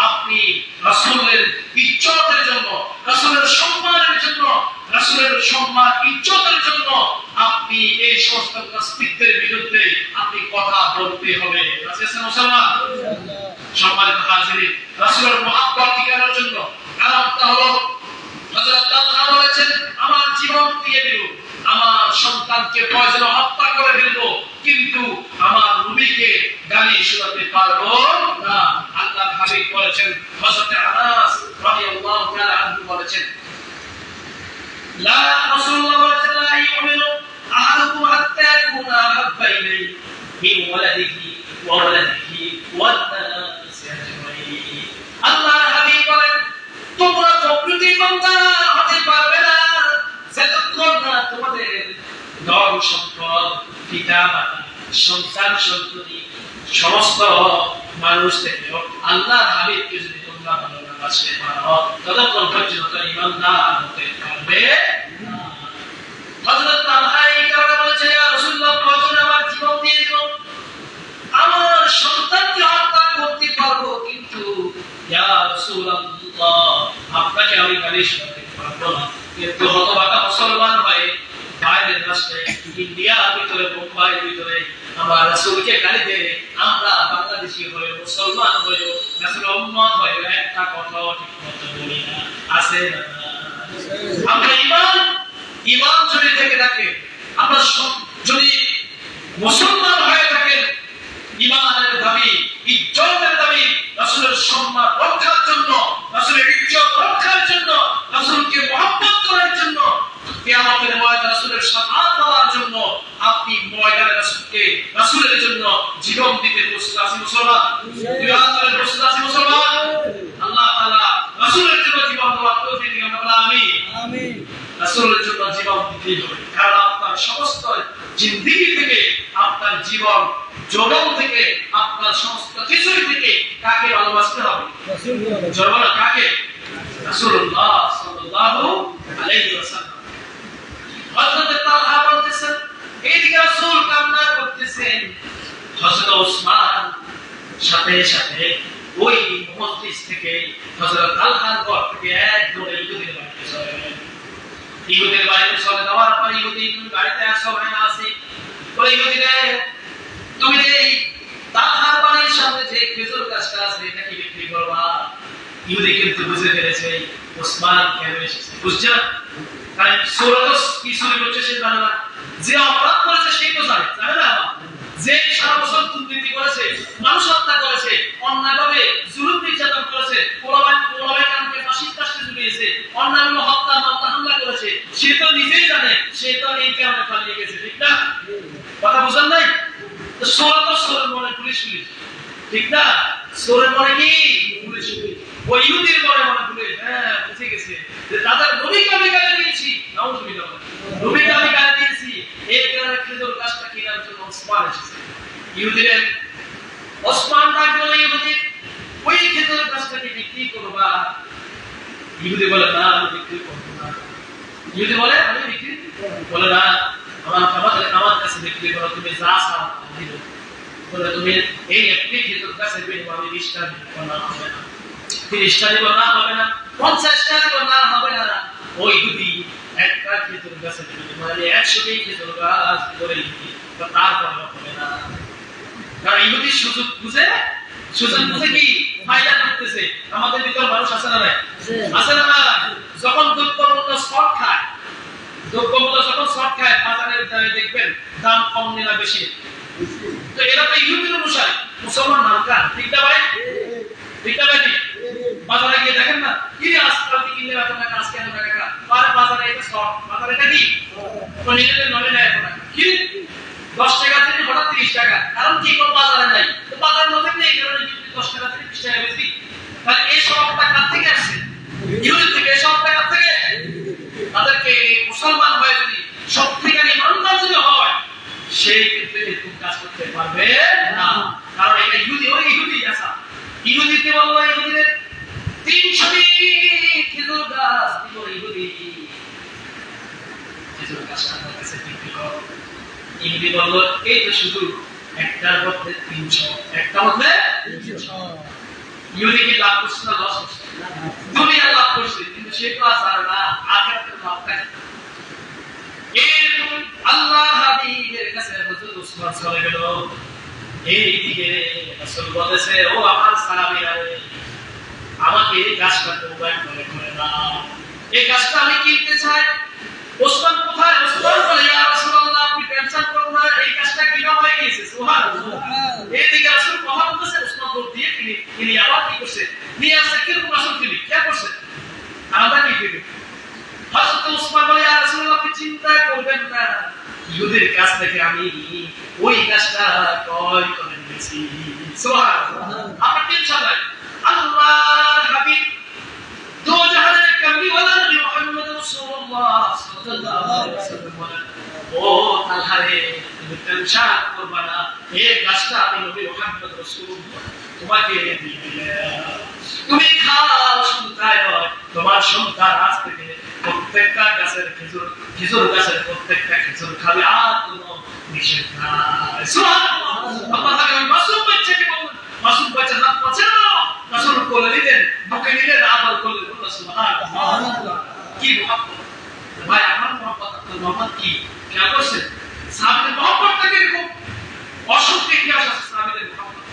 আপনি রাসূলের ইজ্জতের জন্য, রাসূলের সম্মানের জন্য, রাসূলের সম্মান ইজ্জতের জন্য আপনি এই সমস্ত নাস্তিকদের বিরুদ্ধে আপনি কথা বলতে হবে। আছে মুসলমান? সম্মানিত হাজিরিন, রাসূলের মুহাব্বত টিকানোর জন্য কারণটা হলো হযরত তালহা বলেছেন, আমার জীবন দিয়ে দিব, আমার সন্তানকে প্রয়োজনে হত্যা করে ফেলব, কিন্তু আমার নবীকে গালি শোনাতে পারবো না। আল্লাহর হাবিব বলেছেন, হযরত আনাস রাদিয়াল্লাহু তাআলা আনহু বলেছেন, লা রাসূলুল্লাহ বলেছেন, লা ইউমিনু আহাদুকুম হাত্তা ইয়াকুনা হাব্বা ইলাইহি মিন ওয়ালাদিহি ওয়া ওয়ালাদিহি ওয়ান নাসি আজমাইন। আল্লাহর হাবিব বলেন, তোমরা প্রকৃতি ইমানদার হতে পারবে না যতক্ষণ না তোমাদের ধন সম্পদ, পিতা মাতা, সন্তান সন্ততি, সমস্ত মানুষ থেকে আল্লাহর হাবিবকে যদি তোমরা ভালোবাসতে পারো, ততক্ষণ পর্যন্ত ইমানদার হতে পারবে না। হযরত তালহা এই কারণে বলেছে, ইয়া রাসূলুল্লাহ, প্রয়োজনে আমার জীবন দিয়ে দিব, আমার সন্তানকে হত্যা করতে পারবো, কিন্তু ইয়া রাসূলুল্লাহ, আপনাকে আমি গালি শোনাতে পারবো না। কিন্তু হতভাগা মুসলমান ভাই, বাইরের রাষ্ট্রে, ইন্ডিয়ার ভিতরে, মুম্বাইয়ের ভিতরে আমরা রাসূলকে গালি দেই, আমরা বাংলাদেশি হয়ে, মুসলমান হয়ে, রাসূলের উম্মত হয়ে একটা কথা ঠিক মতো বলি না। আছে না? আমরা ঈমান ঈমান যদি থেকে থাকে, আপনার যদি মুসলমান হয়ে থাকেন, ঈমানের দাবি, ইজ্জতের দাবি, রাসূলের সম্মান রক্ষার জন্য, রাসূলের ইজ্জত রক্ষার জন্য, রাসূলকে মহব্বত করার জন্য, কিয়ামতের ময়দানে রাসূলের শাফাআত পাওয়ার জন্য আপনি ময়দানে রাসূলের জন্য জীবন দিতে প্রস্তুত আছেন মুসলমান? জীবনের প্রস্তুত আছেন মুসলমান? আল্লাহ তাআলা রাসূলের জন্য জীবন দেওয়ার তৌফিক দিন। আমরা আমিন। আমিন। রাসূলের জন্য জীবন দিতে হবে, কারণ আপনার সমস্ত জিন্দেগি থেকে, আপনার জীবন যৌবন থেকে, আপনার সমস্ত কিছু থেকে কাকে ভালোবাসতে হবে? রাসূলকে। কাকে? রাসূলুল্লাহ সাল্লাল্লাহু আলাইহি ওয়াসাল্লাম। হযরত তালহা বলতেছেন, এইদিকে রাসূল কান্না করতেছেন, হযরত ওসমান সাথে সাথে ওই মজলিস থেকে হযরত তালহার ঘর থেকে এক দৌড়ে ইহুদির বাড়িতে চলে গেলেন। ইহুদির বাড়িতে চলে যাওয়ার পর ইহুদি বাড়িতে আসো হয় আসি, ওই ইহুদিরে তুমি এই তালহার বাড়ির সামনে যে খেজুর গাছটা আছে এটা কি বিক্রি করবা? ইহুদি কিন্তু বুঝে ফেলেছে ওসমান কেন এসেছে, বুঝছে না? কারণ সুরত কি শুরু করছে সে জানে না, যে অপরাধ করেছে সেই তো জানে, জানে না? যে সারা বছর দুর্নীতি করেছে, মানুষ হত্যা করেছে, অন্যায়ভাবে জুলুম নির্যাতন করেছে, পোলাবাই কারণকে ফাঁসির কাস্টে ঝুলিয়েছে, অন্যান্য হত্যা মামলা হামলা করেছে, সে তো নিজেই জানে, সে তো এই কারণে পালিয়ে গেছে, ঠিক না? কথা বুঝেন নাই? তো সোরের মনে পুলিশ, ঠিক না? সোরের মনে কি পুলিশ, ওই ইহুদির মনে পুলিশ। হ্যাঁ, বুঝে গেছে যে তাদের নবীকে আমি গালি দিয়েছি, নাউজুবিল্লাহ, নবীকে আমি গালি দিয়েছি, এই কারণে খেজুর গাছটা কেনার জন্য ওসমান এসেছে। ইহুদির ওসমান ডাকলো, ইহুদি ওই খেজুর গাছটাকে বিক্রি করবা? ইহুদি বলে না, আমি বিক্রি করব না। ইহুদি বলে আমি বিক্রি বলে না, আমার কাছে বিক্রি করো, তুমি যা চাও দিব। বলে তুমি এই একটি খেজুর গাছের বিনিময়ে আমি 20টা দিব না, হবে না। 30টা দিব না, হবে না। 50টা দিব না, হবে না। ওই ইহুদি একটা খেজুর গাছের বিনিময়ে 100টি খেজুর গাছ করে দিই, তারপরে হবে না। কারণ ইহুদি সুযোগ বুঝে কি ফায়দা করতেছে। আমাদের ভিতর মানুষ আছে না নাই? আছে না? যখন দ্রব্যমূল্য শর্ট খায়, যখন শর্ট খায়, বাজারের দামে দেখবেন দাম কম না বেশি। তো এরা তো ইহুদির অনুসারী, মুসলমান নামকা, ঠিক না ভাই? ঠিক না ভাই? বাজারে গিয়ে দেখেন না, কি আজকাল কিনলে এত টাকা, আজকে এত টাকা, আর বাজারে এটা শর্ট, বাজারে এটা কি তো নিজেদের নলে নেয় এত টাকা, কি 10 টাকা থেকে হঠাৎ 30 টাকা, কারণ কি কোনো বাজারে নাই, তো বাজার না থাকলে এই কারণে 10 টাকা থেকে 20 টাকা বেশি। তাহলে এই সবটা কার থেকে আসছে? ইহুদি থেকে। এই সবটা কার থেকে? তাদেরকে মুসলমান হয়ে যদি সত্যিকার ইমানদার যদি হয়, সে কিন্তু এরকম কাজ করতে পারবে না, কারণ এটা ইহুদি, ওই ইহুদি আসা। ইহুদিকে বললো, ইহুদিদের 300টি খেজুর গাছ দিব, ইহুদি খেজুর গাছটা আমার কাছে বিক্রি করো। ইহুদি বলল, এই তো শুধু একটার মধ্যে 300, একটা মধ্যে 300। ইহুদি কি লাভ করছে না লস করছে? দুনিয়া লাভ করছে, কিন্তু সে তো আর জানে না আখিরাতের লাভ থাকে। এরকম আল্লাহর হাবিবের কাছে হযরত ওসমান চলে গেল। এইদিকে রাসূল বলেছে, ও আমার সাহাবীরা, আমাকে এই গাছটা প্রদান করে না, এই গাছটা আমি কিনতে চাই। ওসমান কোথায়? ওসমান বলে, ইয়া রাসূলুল্লাহ, আপনি টেনশন করুন না, এই গাছটা কিনা হয়ে গেছে। সুবহানাল্লাহ। এইদিকে রাসূল কথা বলতেছে, ওসমান দৌড় দিয়ে কিনে আবার কি করছে, নিয়ে আসছে। কিরকম রাসূল কিনে কি করছে, আলাদা কি কিনে। হযরত ওসমান বলে, ইয়া রাসূলুল্লাহ, আপনি চিন্তা করবেন না, ইহুদির কাছ থেকে আমি ওই গাছটা ক্রয় করে নিয়েছি। সুবহানাল্লাহ। আপনি টেনশন নাই, আল্লাহর হাবিব দো জাহানের কামলিওয়ালা নবী মুহাম্মদ রাসূলুল্লাহ সাল্লাল্লাহু আলাইহি ওয়াসাল্লাম বলেন, ও তালহা রে, তুমি টেনশন করবে না, এই গাছটা আমি নবী মুহাম্মদ রাসূলুল্লাহ তোমাকে দিয়ে দিলাম। তুমি খাও, শুধু তাই নয়, তোমার সন্তান আজ থেকে প্রত্যেকটা গাছের খেজুর গাছের প্রত্যেকটা খেজুর খাবে, আর কোনো নিষেধ নাই। সুবহানাল্লাহ। আল্লাহ তাআলা মাসুম বাচ্চাকে বলেন, মাসুম বাচ্চা হাত পাচ্ছে না, রাসূল কোলে নিলেন, বুকে নিলেন, আদর করলেন। সুবহানাল্লাহ। কি মুহাব্বত ভাই, আমার মুহাব্বত, আপনার মুহাব্বত কি খেয়াল করছেন? সাহাবীদের মুহাব্বত থেকে খুব অসংখ্য ইতিহাস আছে সাহাবীদের মুহাব্বত।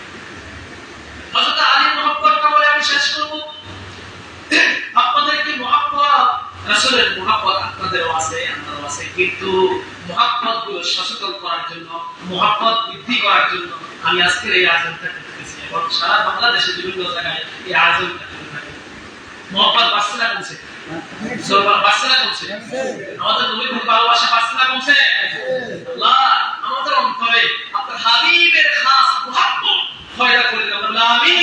হযরত আলীর মুহাব্বতটা বলে আমি শেষ করব। আপনাদের কি মুহাব্বত, রাসূলের মুহাব্বত আপনাদেরও আছে, আমারও আছে, কিন্তু মুহাব্বত গুলো সচেতন করার জন্য, মুহাব্বত বৃদ্ধি করার জন্য আমি আজকের এই আয়োজনটা করতেছি এবং সারা বাংলাদেশের বিভিন্ন জায়গায় এই আয়োজনটা করে থাকি। মুহাব্বত বাড়ছে না কমছে? বাড়ছে না কমছে? আমাদের নবীর ভালোবাসা বাড়ছে না কমছে? আল্লাহ আমাদের অন্তরে আপনার হাবিবের খাস মুহাব্বত পয়দা করে দেন। আল্লাহ আমিন।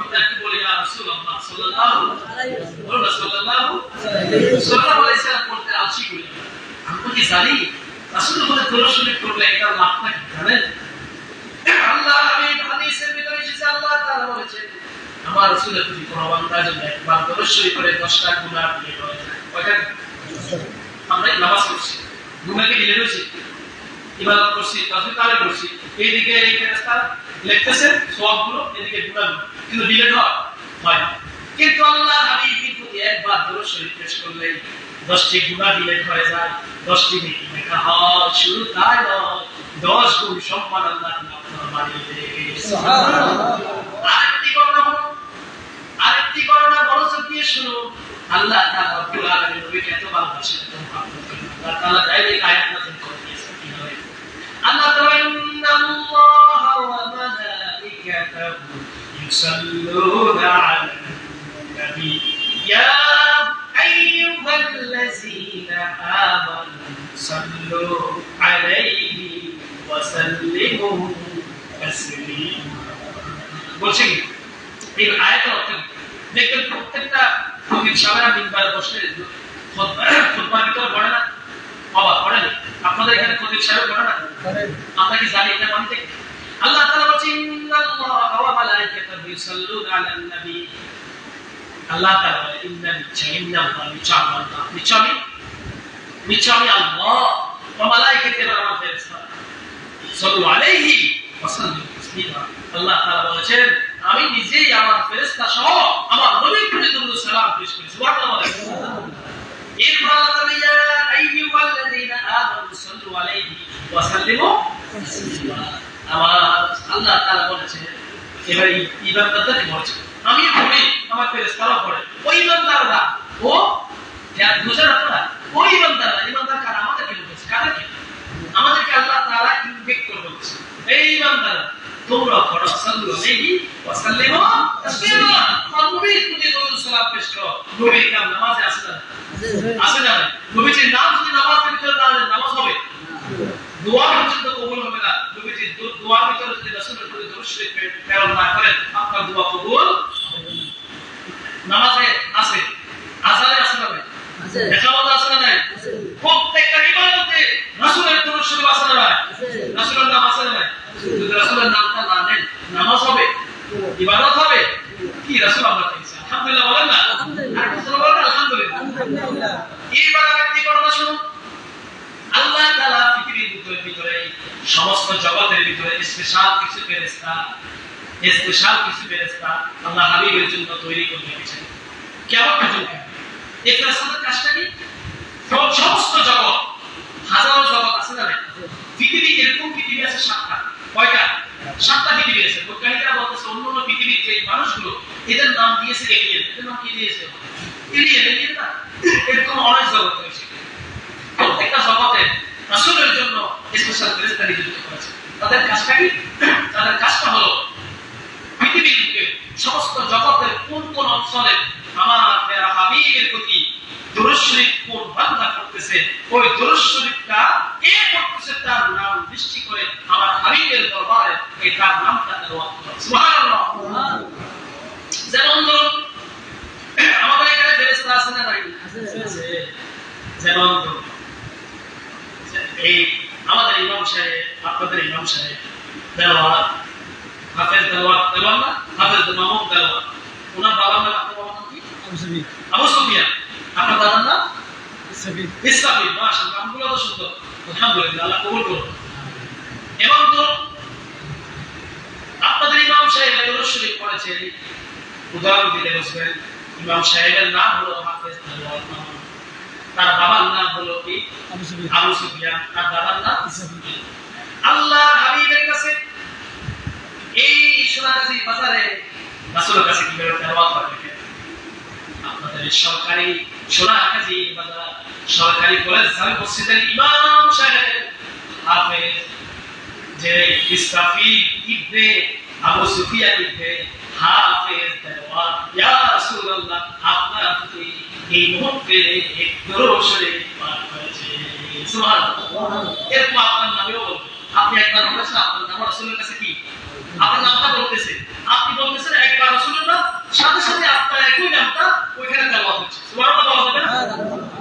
আমরা কি বলি ইয়া রাসূলুল্লাহ সাল্লাল্লাহু আলাইহি ওয়াসাল্লাম, সাল্লাল্লাহু আলাইহি ওয়াসাল্লাম বলতে আলসি করি। আমরা কি জানি রাসূলের উপরে দরুদ শরীফ করলে এটা লাভটা কি জানেন? আল্লাহ হাবিব হাদিসের ভিতরে এসেছে, আল্লাহ তাআলা বলেছেন আমার রাসূলের প্রতি কোন বান্দা যদি একবার দরুদ শরীফ করে 10টা গুনাহ দিয়ে হয়ে যায়। কয়টা? আমরা নামাজ পড়ছি, গুনাহ কি ডিলিট হয়েছে? ইবাদত করছি, তাসবিহ তাহলে করছি, এইদিকে এই ফেরেশতা লিখতেছে সওয়াবগুলো, এদিকে গুনাহগুলো, কিন্তু ডিলিট হয় না। কিন্তু আল্লাহ হাবিবের প্রতি একবার দরুদ শরীফ পেশ করলে 10টি গুনাহ ডিলিট হয়ে যায়, 10টি নেকি লেখা হয়। শুধু তাই নয়, 10 গুণ সম্মান আল্লাহ আপনার বাড়িয়ে দেবে। সুবহানাল্লাহ। আরেকটি গণনা মনোযোগ দিয়ে শুনো। আল্লাহ তাআলা রব্বুল আলামিন নবীকে এত ভালোবাসেন, এত মহব্বত করেন। আল্লাহ তাআলা ডাইরেক্ট আয়াত নাযিল করে দিয়েছেন কি হয়? আল্লাহ তাআলা ইন্নাল্লাহা ওয়া মালাইকাতাহু ইউসাল্লুনা আলান নবী ইয়া আইয়ুহাল্লাযীনা আমানু সাল্লু আলাইহি ওয়া সাল্লিমু তাসলিমা। বলছি এই আয়াতের অর্থ দেখবেন প্রত্যেকটা খতিব সাহেবরা মিম্বারে বসে খুতবার ভিতরে পড়ে না? বাবা পড়ে না? আপনাদের এখানে খতিব সাহেব পড়ে না? আমরা কি জানি এটা মানতে? আল্লাহ তাআলা বলেন ইন্নাল্লাহা ওয়া মালাইকাতাহু ইউসাল্লুনা আলান নবী। আল্লাহ তাআলা বলেন নিশ্চয়ই আল্লাহ ওয়া মালাইকাতুহু আমার ফেরেশতা সাল্লু আলাইহি ওয়া সাল্লিমু তাসলিমা। আল্লাহ তাআলা বলেন আমি নিজেই আমার ফেরেশতা সহ আমার নবীর প্রতি দরুদ সালাম পেশ করি। সুবহানাল্লাহ। এরপর আল্লাহ তাআলা ইয়া আইয়ুহাল্লাযীনা আমানু সাল্লু আলাইহি ওয়া সাল্লিমু তাসলিমা। আল্লাহ তাআলা বলেছেন এবার ইবাদতটা কি বলছে? আমি পড়ি, আমার ফেরেশতারা পড়ে। ওই ইমানদাররা ও যারা বুঝেন আপনারা, ওই ইমানদার কারা? আমাদেরকে বলছে, কাদেরকে? আমাদেরকে আল্লাহ তাআলা ইনজেক্ট করে বলছে এই ইমানদাররা তোমরা পড়ো সাল্লু আলাইহি ওয়া সাল্লিমু তাসলিমা। নবীর প্রতি দরুদ সালাম পেশ করো। নবীর নাম নামাজে আছে না? আছে না? নবীর নাম যদি নামাজের ভিতরে না নামাজ হবে, দোয়া পর্যন্ত কবুল হবে না। নবীর দোয়ার ভিতরে যদি রাসূলের প্রতি দরুদ শরীফ প্রেরণ না করেন, আপনার দোয়া কবুল হবে না। নামাজে আছে, আযানে আছে না? আছে। একামতে আছে না? আছে। প্রত্যেকটা ইবাদতে রাসূলের দরুদ শরীফ আছে না? আছে। রাসূলের নাম আছে না? যদি রাসূলের নামটা না নেন, নামাজ হবে? ইবাদত হবে? কি রাসূল আমরা পেয়েছি? আলহামদুলিল্লাহ বলেন না? আলহামদুলিল্লাহ। আর কিছু বলেন আলহামদুলিল্লাহ। আলহামদুলিল্লাহ। এইবার আরেকটি ঘটনা শুনুন। আল্লাহ তাআলা পৃথিবীর ভিতরে সমস্ত জগতের ভিতরে স্পেশাল কিছু ফেরেশতা আল্লাহ হাবিবের জন্য তৈরি করে রেখেছেন। কিয়ামত পর্যন্ত এই ফেরেশতাদের কাজটা কি? সমস্ত জগৎ, হাজারো জগৎ আছে না? পৃথিবী এরকম পৃথিবী আছে 7টা। কয়টা? 7টা পৃথিবী আছে। বৈজ্ঞানিকরা বলতেছে অন্যান্য পৃথিবীর যে মানুষগুলো এদের নাম দিয়েছে এলিয়েন। এদের নাম কি দিয়েছে? এলিয়েন না? এরকম অনেক জগৎ রয়েছে। প্রত্যেকটা জগতে রাসূলের জন্য স্পেশাল ফেরেশতা নিযুক্ত করেছে। তাদের কাজটা কি? তাদের কাজটা হলো পৃথিবীর বুকে সমস্ত জগতের কোন কোন অঞ্চলে আমার প্রিয় হাবিবের প্রতি দরুদ শরীফ কোন বান্দা করতেছে, ওই দরুদ শরীফটা কে করতেছে তার নাম দৃষ্টি করে আমার হাবিবের দরবারে এই তার নামটা তেলাওয়াত করা। সুবহানাল্লাহ। যেমন ধরুন আমাদের এখানে ফেরেশতা আছে না নাই? আছে। যেমন এই আমাদের ইমাম সাহেব, আপনাদের ইমাম সাহেব দেওয়ার হাফেজ দেওয়ার না? হাফেজ মামুন দেওয়ার। ওনার বাবার নাম, আপনার বাবার নাম কি? আবু সুফিয়ান। আপনার দাদার নাম? ইসরাফিল। মাশাআল্লাহ, নামগুলো তো সুন্দর। আলহামদুলিল্লাহ, আল্লাহ কবুল করুন। এবং তো আপনাদের ইমাম সাহেব দরুদ শরীফ পড়েছেন, উদাহরণ দিলে বুঝবেন। ইমাম সাহেবের নাম হলো হাফেজ দেওয়ার মামুন। তার বাবার নাম হলো কি? আবু সুফিয়ান। তার দাদার নাম ইসরাফিল। আল্লাহ হাবিবের কাছে এই সোনাগাজী বাজারে রাসূলের কাছে কিভাবে তেলাওয়াত করে? আপনাদের সরকারি সোনাকাজী বাজার সরকারি কলেজ জামে মসজিদের ইমাম সাহেব হাফেজ যে ইসরাফিল ইবনে আবু সুফিয়ান ইবনে হাফেজ দেওয়া ইয়া রাসূলুল্লাহ আপনার প্রতি এই মুহূর্তে এক দরুদ শরীফ পাঠ করেছে সুবহানাল্লাহ। এরকম আপনার নামেও বলবে, আপনি একবার বলেছেন আপনার নাম রাসূলের কাছে কি আপনার নামটা বলতেছে, আপনি বলতেছেন একবার রাসূলের নাম, সাথে সাথে আপনার একই নামটা ওইখানে তেলাওয়াত হচ্ছে সুবহানাল্লাহ বলা যাবে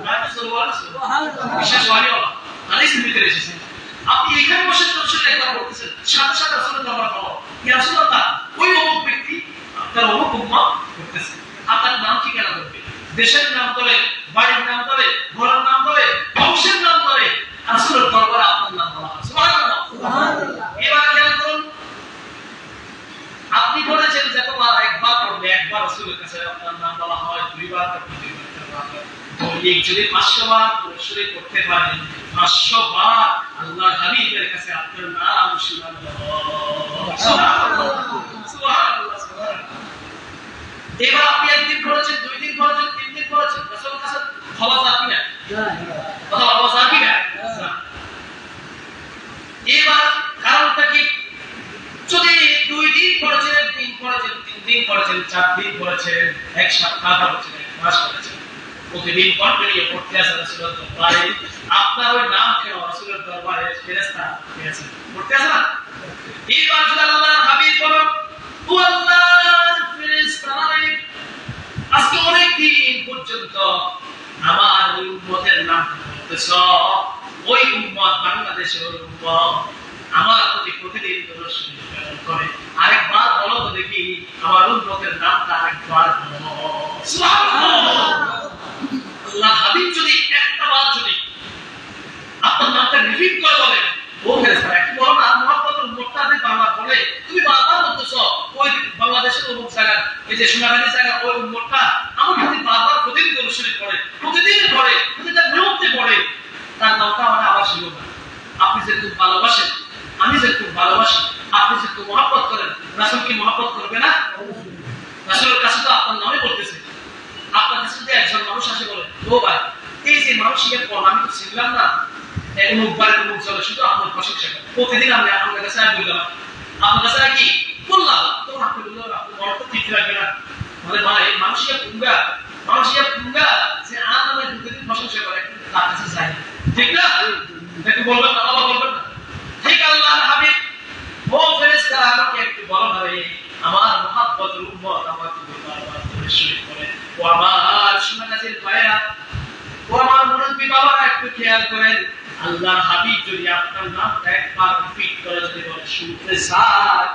না সুবহানাল্লাহ বিশেষ ওয়ালি আল্লাহ হাদিসের ভিতরে এসেছে আপনি এখানে বসে রাসূলের একবার বলতেছেন সাথে সাথে রাসূলের নাম বলা ইয়া রাসূলুল্লাহ ওই অমুক ব্যক্তি আপনার অমুক উম্মত করতেছে, আপনার নাম ঠিকানা বলবে, দেশের নাম বলে, বাড়ির নাম বলে, ঘরের নাম বলে, বংশের নাম বলে, রাসূলের দরবারে আপনার নাম বলা হয় সুবহানাল্লাহ সুবহানাল্লাহ। এবার খেয়াল করুন আপনি বলেছেন যে তোমার একবার পড়লে একবার রাসূলের কাছে আপনার নাম বলা হয়, দুইবার পড়লে দুইবার বলা হয়, দৈনিক যদি 500 বার শরীর করতে পারেন 500 বার আল্লাহর হাবিবের কাছে আপনার নাম শোনানো হয় সুবহানাল্লাহ সুবহানাল্লাহ সুবহানাল্লাহ। এবার আপনি একদিন পড়েছেন, দুই দিন পড়েছেন, তিন দিন পড়েছেন, রাসূলের কাছে ক্ষমা চান না কথা বলা যায় কি না? এবার কারণটা কি? যদি 2 দিন পড়েছেন, 1 দিন পড়েছেন, 3 দিন পড়েছেন, 4 দিন পড়েছেন, এক সপ্তাহ পড়েছেন, এক মাস পড়েছেন, প্রতিদিন কন্টিনিউ পড়তে আসেন রাসূলের দরবারে, আপনার ওই নাম কেন রাসূলের দরবারে ফেরেশতা পেয়েছেন পড়তে আসেন না? এবার যদি আল্লাহর হাবিব বলেন ও আল্লাহর ফেরেশতারা আজকে অনেক দিন পর্যন্ত আমার ওই উম্মতের নাম বলতেছ, ওই উম্মত বাংলাদেশের উম্মত আমার প্রতি প্রতিদিন দরুদ শরীফ প্রেরণ করে, আরেকবার বলো তো দেখি আমার উম্মতের নামটা আরেকবার বলো সুবহানাল্লাহ। আল্লাহ হাবিব যদি একটা বার যদি আপনার নামটা রিপিট করে বলেন, ও ফেরেশতা একটু বলো না মুহাম্মদের উম্মতটা আপনি বারবার বলে তুমি বারবার বলতেছ ওই বাংলাদেশের অমুক জায়গা এই যে সোনাগাড়ি জায়গা ওই উম্মতটা আমার প্রতি বারবার প্রতিদিন দরুদ শরীফ পড়ে, প্রতিদিন পড়ে, প্রতিটা মুহূর্তে পড়ে, তার নামটা আমার আবার ছিল না। আপনি যে খুব ভালোবাসেন, আমি যে খুব ভালোবাসি, আপনি যে খুব মহব্বত করেন, রাসূল কি মহব্বত করবে না? রাসূলের কাছে তো আপনার নামে বলতেছে, আপনার কাছে যদি একজন মানুষ আসে বলে ও ভাই এই যে মানুষকে পড় আমি তো ছিলাম না অমুক বাড়িতে অমুক চলে শুধু আপনার প্রশংসা করে, প্রতিদিন আমি আপনার কাছে বললাম, আপনার কাছে কি বললাম তো আপনি বললেন আপনি বড় তো ঠিক লাগবে না, মানে ভাই মানুষকে পুঙ্গা যে আমার প্রতিদিন প্রশংসা করে তার কাছে যাই ঠিক না? একটু বলবেন না বাবা বলবেন না ঠিক আল্লাহর হাবিব ও ফেরেশতারা আমাকে একটু বলো না রে আমার মুহাব্বতের উম্মত আমার তুমি বারবার দরুদ শরীফ করে, ও আমার সোনাগাজীর ভাইরা, ও আমার মুরব্বি বাবারা একটু খেয়াল করেন আল্লাহর হাবিব যদি আপনার নামটা একবার রিপিট করে যদি বলে শুনতে চান